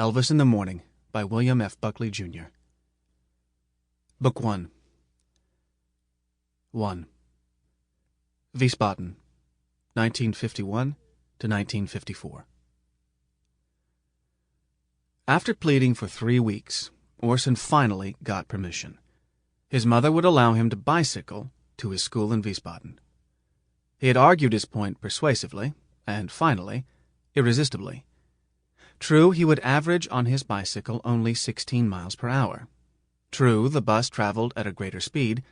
Elvis in the Morning by William F. Buckley, Jr. Book 1. 1. Wiesbaden, 1951 to 1954. After pleading for 3 weeks, Orson finally got permission. His mother would allow him to bicycle to his school in Wiesbaden. He had argued his point persuasively, and finally, irresistibly. True, he would average on his bicycle only 16 miles per hour. True, the bus traveled at a greater speed,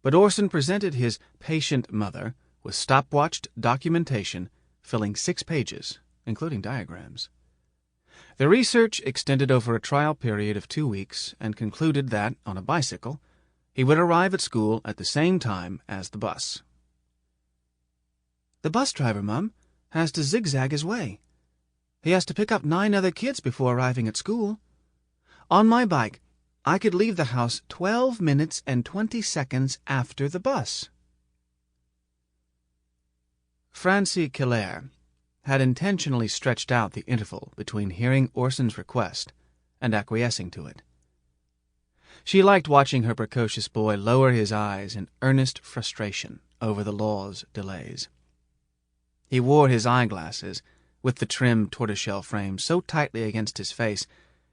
but Orson presented his patient mother with stopwatched documentation filling 6 pages, including diagrams. The research extended over a trial period of 2 weeks and concluded that, on a bicycle, he would arrive at school at the same time as the bus. "The bus driver, Mum, has to zigzag his way. He has to pick up 9 other kids before arriving at school. On my bike, I could leave the house 12 minutes and 20 seconds after the bus." Francie Killer had intentionally stretched out the interval between hearing Orson's request and acquiescing to it. She liked watching her precocious boy lower his eyes in earnest frustration over the law's delays. He wore his eyeglasses, with the trim tortoiseshell frame so tightly against his face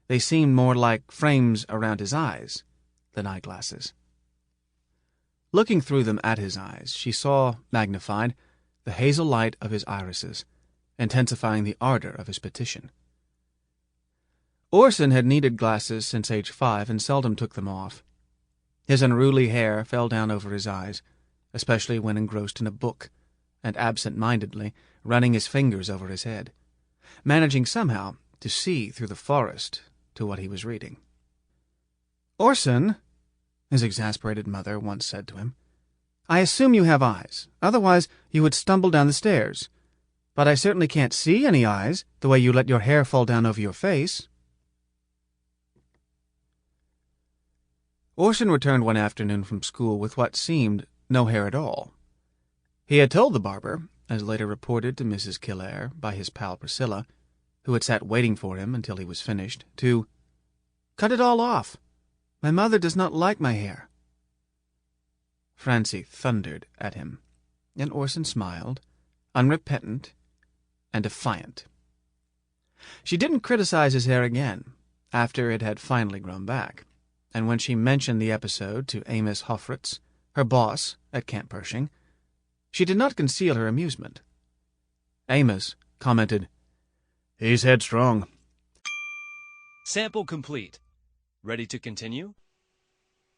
they seemed more like frames around his eyes than eyeglasses. Looking through them at his eyes, she saw, magnified, the hazel light of his irises, intensifying the ardor of his petition. Orson had needed glasses since age 5 and seldom took them off. His unruly hair fell down over his eyes, especially when engrossed in a book, and absent-mindedly running his fingers over his head, managing somehow to see through the forest to what he was reading. "Orson," his exasperated mother once said to him, "I assume you have eyes, otherwise you would stumble down the stairs. But I certainly can't see any eyes, the way you let your hair fall down over your face." Orson returned one afternoon from school with what seemed no hair at all. He had told the barber, as later reported to Mrs. Killer by his pal Priscilla, who had sat waiting for him until he was finished, to "cut it all off. My mother does not like my hair." Francie thundered at him, and Orson smiled, unrepentant and defiant. She didn't criticize his hair again, after it had finally grown back, and when she mentioned the episode to Amos Hofritz, her boss at Camp Pershing, she did not conceal her amusement. Amos commented, "He's headstrong." Sample complete. Ready to continue?